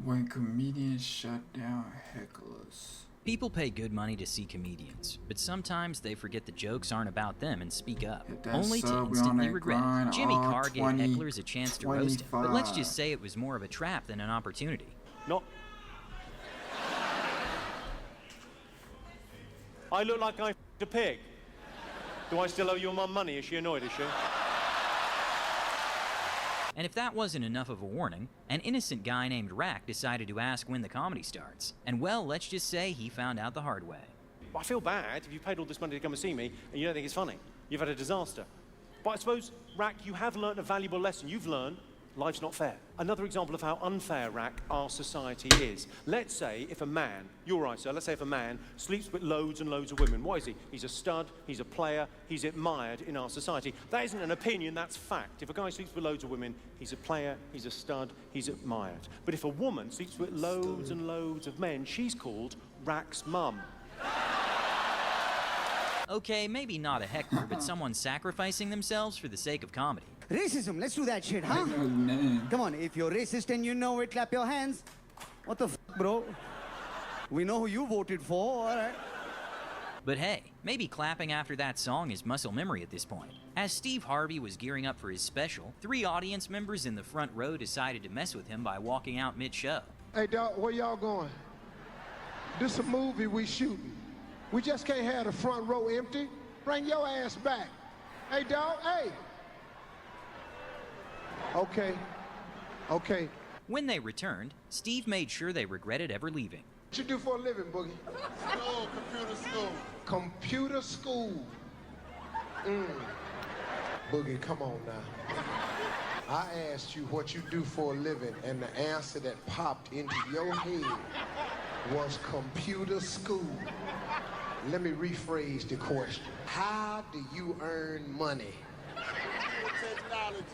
When comedians shut down hecklers. People pay good money to see comedians, but sometimes they forget the jokes aren't about them and speak up, only to instantly regret it. Jimmy Carr gave hecklers a chance to roast him, but let's just say it was more of a trap than an opportunity. Not. I look like I f***ed a pig. Do I still owe your mum money? Is she annoyed, is she? And if that wasn't enough of a warning, an innocent guy named Rack decided to ask when the comedy starts. And well, let's just say he found out the hard way. I feel bad if you paid all this money to come and see me and you don't think it's funny. You've had a disaster. But I suppose, Rack, you have learned a valuable lesson. You've learned life's not fair. Another example of how unfair, Rack, our society is. Let's say if a man, you're right, sir, let's say if a man sleeps with loads and loads of women. What is he? He's a stud, he's a player, he's admired in our society. That isn't an opinion, that's fact. If a guy sleeps with loads of women, he's a player, he's a stud, he's admired. But if a woman sleeps with loads and loads of men, she's called Rack's mum. Okay, maybe not a heckler, but someone sacrificing themselves for the sake of comedy. Racism, let's do that shit, huh? Come on, if you're racist and you know it, clap your hands. What the f***, bro? We know who you voted for, all right? But hey, maybe clapping after that song is muscle memory at this point. As Steve Harvey was gearing up for his special, 3 audience members in the front row decided to mess with him by walking out mid-show. Hey, dog, where y'all going? This a movie we shooting. We just can't have the front row empty. Bring your ass back. Hey, dog, hey. Okay. When they returned, Steve made sure they regretted ever leaving. What you do for a living, Boogie? School, computer school. Computer school. Boogie, come on now. I asked you what you do for a living, and the answer that popped into your head was computer school. Let me rephrase the question. How do you earn money? Technology.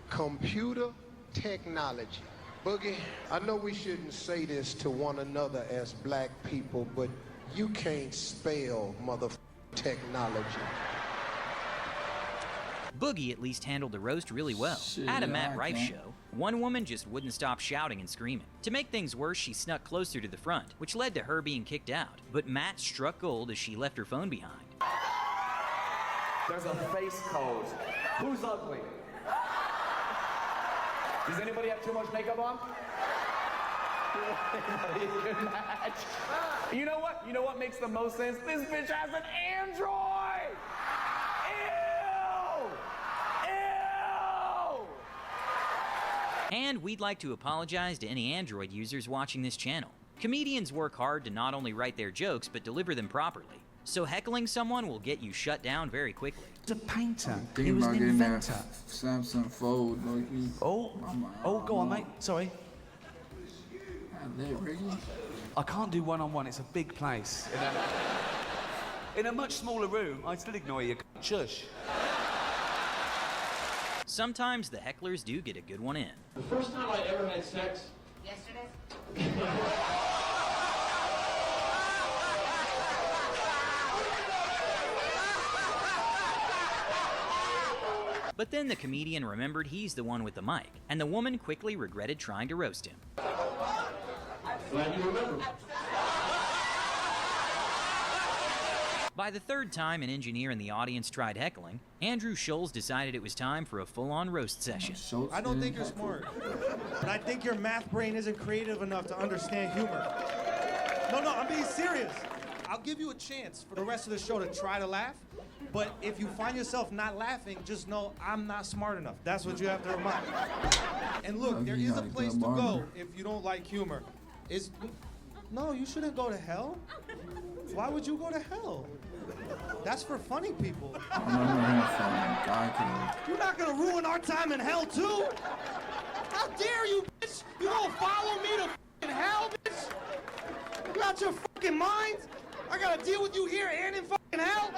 Computer technology. Boogie, I know we shouldn't say this to one another as black people, but you can't spell technology. Boogie at least handled the roast really well. At a Matt Rife show, one woman just wouldn't stop shouting and screaming. To make things worse, she snuck closer to the front, which led to her being kicked out. But Matt struck gold as she left her phone behind. There's a face code. Who's ugly? Does anybody have too much makeup on? You know what? You know what makes the most sense? This bitch has an Android! Ew! And we'd like to apologize to any Android users watching this channel. Comedians work hard to not only write their jokes, but deliver them properly. So heckling someone will get you shut down very quickly. He was a painter. He was an inventor. Samsung Fold, like Oh, go on, mate. Sorry. I can't do one-on-one. It's a big place. In a much smaller room, I'd still ignore you. Shush. Sometimes the hecklers do get a good one in. The first time I ever had sex? Yesterday. But then the comedian remembered he's the one with the mic, and the woman quickly regretted trying to roast him. Glad you remember. By the 3rd time an engineer in the audience tried heckling, Andrew Scholes decided it was time for a full-on roast session. I don't think you're smart, but I think your math brain isn't creative enough to understand humor. No, I'm being serious. I'll give you a chance for the rest of the show to try to laugh, but if you find yourself not laughing, just know I'm not smart enough. That's what you have to remind. And look, there is a place to go if you don't like humor. No, you shouldn't go to hell. Why would you go to hell? That's for funny people. You're not gonna ruin our time in hell too? How dare you, bitch? You gonna follow me to fucking hell, bitch? You out your fucking mind? I gotta deal with you here and in fucking hell?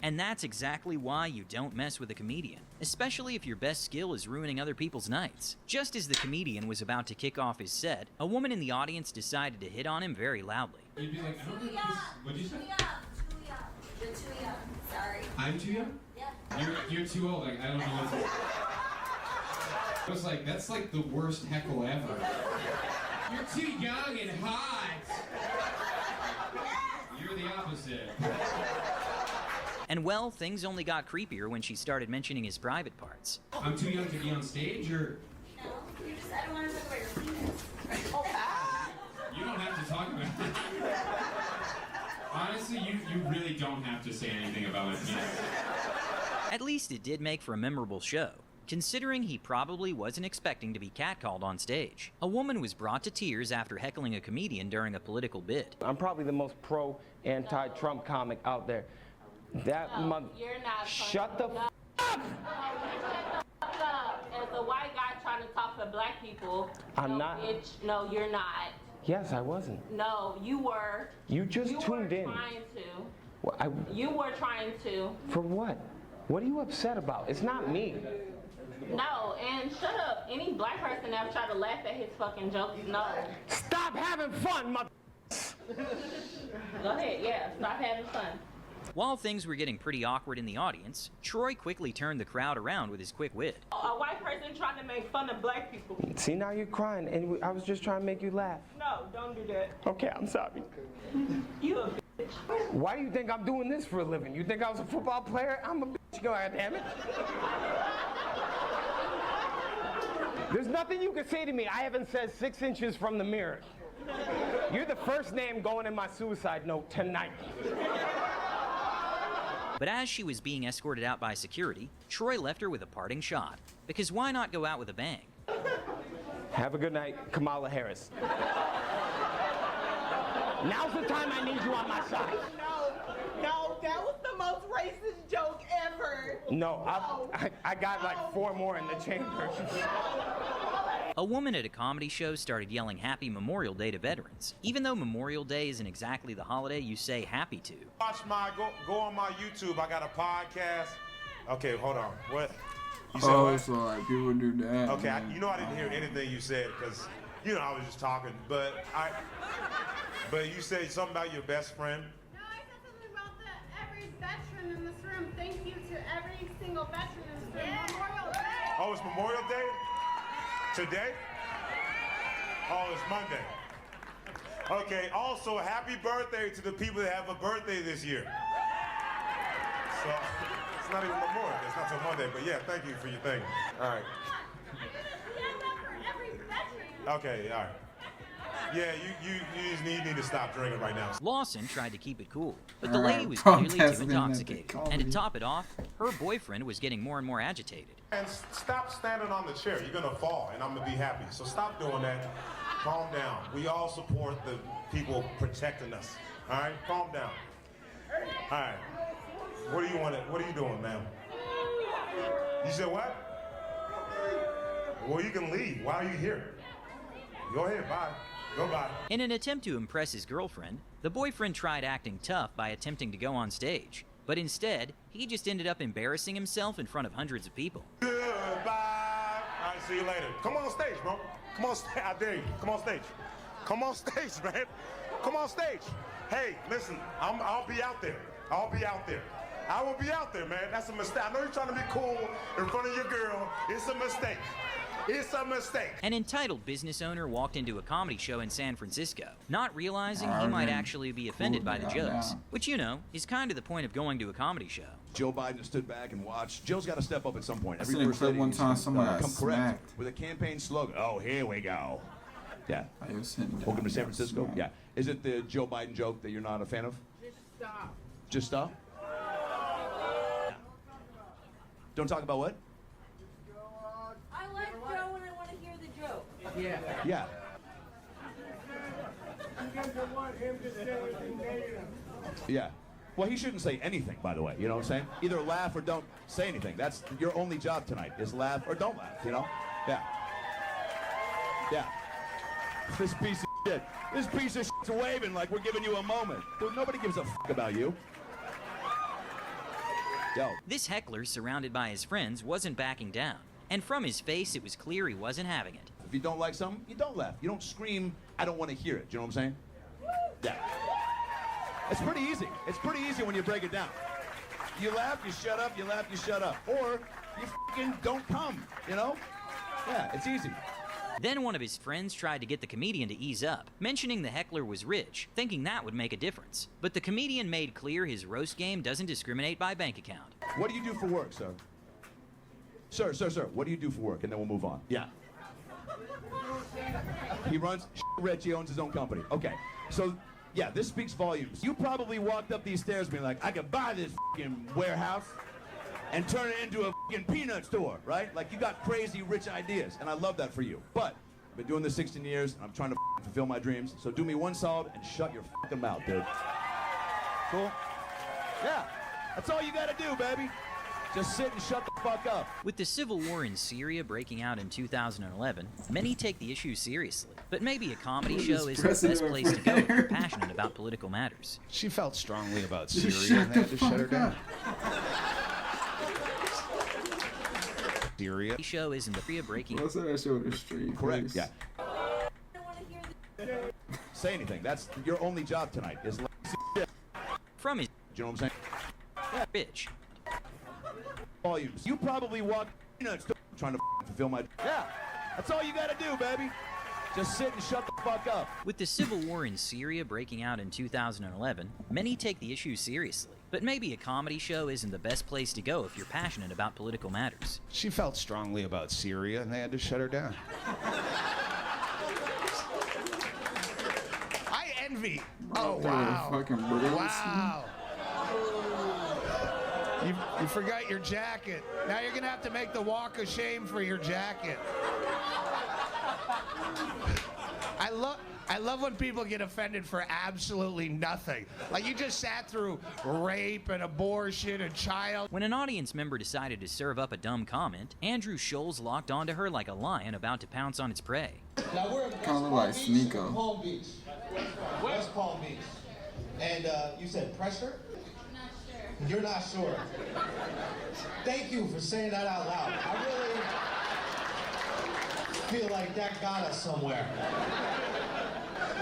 And that's exactly why you don't mess with a comedian, especially if your best skill is ruining other people's nights. Just as the comedian was about to kick off his set, a woman in the audience decided to hit on him very loudly. You'd be like, I don't think this... What'd you say? Too young. You're too young. Sorry. I'm too young? Yeah. You're too old. Like, I don't know what was like, that's like the worst heckle ever. You're too young and hot. You're the opposite. And well, things only got creepier when she started mentioning his private parts. I'm too young to be on stage, or? No, you just, I don't want to talk about your penis. You don't have to talk about it. Honestly, you really don't have to say anything about my penis. At least it did make for a memorable show, considering he probably wasn't expecting to be catcalled on stage. A woman was brought to tears after heckling a comedian during a political bid. I'm probably the most pro-anti-Trump comic out there. That mother... You're not. Shut the f*** up! As a white guy trying to talk to black people. I'm not. Bitch, no, you're not. Yes, I wasn't. No, you were. You just tuned in. You were trying to. Well, You were trying to. For what? What are you upset about? It's not me. No, and shut up. Any black person ever tried to laugh at his fucking jokes? No. Stop having fun, mother. Go ahead, yeah. Stop having fun. While things were getting pretty awkward in the audience, Troy quickly turned the crowd around with his quick wit. A white person trying to make fun of black people. See, now you're crying, and I was just trying to make you laugh. No, don't do that. Okay, I'm sorry. You a bitch. Why do you think I'm doing this for a living? You think I was a football player? I'm a bitch. Go ahead, damn it. There's nothing you can say to me I haven't said 6 inches from the mirror. You're the first name going in my suicide note tonight. But as she was being escorted out by security, Troy left her with a parting shot. Because why not go out with a bang? Have a good night, Kamala Harris. Now's the time I need you on my side. No, that was the most racist joke ever. No, I got like 4 more in the chamber. A woman at a comedy show started yelling Happy Memorial Day to veterans, even though Memorial Day isn't exactly the holiday you say happy to. Watch go on my YouTube. I got a podcast. Okay, hold on. What? You said what? So like people do that. Okay, I didn't hear anything you said because I was just talking. But you said something about your best friend. No, I said something about every veteran in this room. Thank you to every single veteran in this room. Memorial Day. Oh, it's Memorial Day? Today? Oh, it's Monday. Okay, also happy birthday to the people that have a birthday this year. So, it's not even Memorial Day, it's not till Monday, but yeah, thank you for your thing. All right. Stand up for every veteran. Okay, all right. Yeah, you need to stop drinking right now. Lawson tried to keep it cool, but the lady was clearly too intoxicated. And to top it off, her boyfriend was getting more and more agitated. And stop standing on the chair. You're gonna fall, and I'm gonna be happy. So stop doing that. Calm down. We all support the people protecting us. All right, calm down. All right. What are you doing, ma'am? You said what? Well, you can leave. Why are you here? Go ahead. Bye. Go bye. In an attempt to impress his girlfriend, the boyfriend tried acting tough by attempting to go on stage. But instead, he just ended up embarrassing himself in front of hundreds of people. Goodbye. All right, see you later. Come on stage, bro. Come on stage. I dare you. Come on stage. Come on stage, man. Come on stage. Hey, listen, I'll be out there. I'll be out there. I will be out there, man. That's a mistake. I know you're trying to be cool in front of your girl. It's a mistake. It's a mistake. An entitled business owner walked into a comedy show in San Francisco, not realizing he might actually be offended by the jokes, which, is kind of the point of going to a comedy show. Joe Biden stood back and watched. Joe's got to step up at some point. Every first lady needs to come correct with a campaign slogan. Oh, here we go. Yeah. Welcome to San Francisco. Yeah. Is it the Joe Biden joke that you're not a fan of? Just stop. Just stop? Don't talk about what? I like Joe and I want to hear the joke. Yeah. Yeah. Well, he shouldn't say anything, by the way. You know what I'm saying? Either laugh or don't say anything. That's your only job tonight, is laugh or don't laugh, Yeah. Yeah. This piece of shit. This piece of shit's waving like we're giving you a moment. Dude, nobody gives a fuck about you. Yo. This heckler, surrounded by his friends, wasn't backing down. And from his face, it was clear he wasn't having it. If you don't like something, you don't laugh. You don't scream, I don't want to hear it. Do you know what I'm saying? Yeah. It's pretty easy. It's pretty easy when you break it down. You laugh, you shut up, you laugh, you shut up. Or you fucking don't come, Yeah, it's easy. Then one of his friends tried to get the comedian to ease up, mentioning the heckler was rich, thinking that would make a difference. But the comedian made clear his roast game doesn't discriminate by bank account. What do you do for work, sir? Sir, what do you do for work? And then we'll move on. Yeah. He runs rich, he owns his own company. Okay, so yeah, this speaks volumes. You probably walked up these stairs being like, I could buy this fucking warehouse and turn it into a fucking peanut store, right? Like, you got crazy rich ideas, and I love that for you. But I've been doing this 16 years, and I'm trying to fulfill my dreams. So do me one solid and shut your fucking mouth, dude. Cool? Yeah, that's all you gotta do, baby. Just sit and shut the fuck up. With the civil war in Syria breaking out in 2011, many take the issue seriously. But maybe a comedy show isn't the best place to go if you're passionate about political matters. She felt strongly about Syria and they had to shut her down. Syria. The show isn't the Syria breaking. What's that show with the street? Correct, yeah. Say anything. That's your only job tonight is like shit. From his... You know what I'm saying? Yeah. Bitch. Volumes. You probably walk trying to fulfill my... Yeah, that's all you gotta do, baby. Just sit and shut the fuck up. With the civil war in Syria breaking out in 2011, many take the issue seriously. But maybe a comedy show isn't the best place to go if you're passionate about political matters. She felt strongly about Syria and they had to shut her down. I envy. Oh, wow. Wow. You forgot your jacket. Now you're gonna have to make the walk of shame for your jacket. I love when people get offended for absolutely nothing. Like, you just sat through rape and abortion and child. When an audience member decided to serve up a dumb comment, Andrew Scholes locked onto her like a lion about to pounce on its prey. Kind of like Sneeko. Palm Beach. West Palm Beach. And you said pressure? You're not sure. Thank you for saying that out loud. I really feel like that got us somewhere.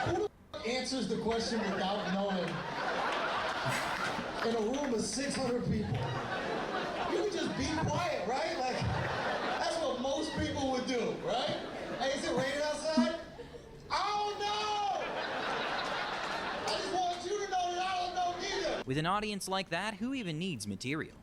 Who the answers the question without knowing? In a room of 600 people. You would just be quiet, right? Like, that's what most people would do, right? Hey, is it raining outside? I don't know! I just want you to know that I don't know neither. With an audience like that, who even needs material?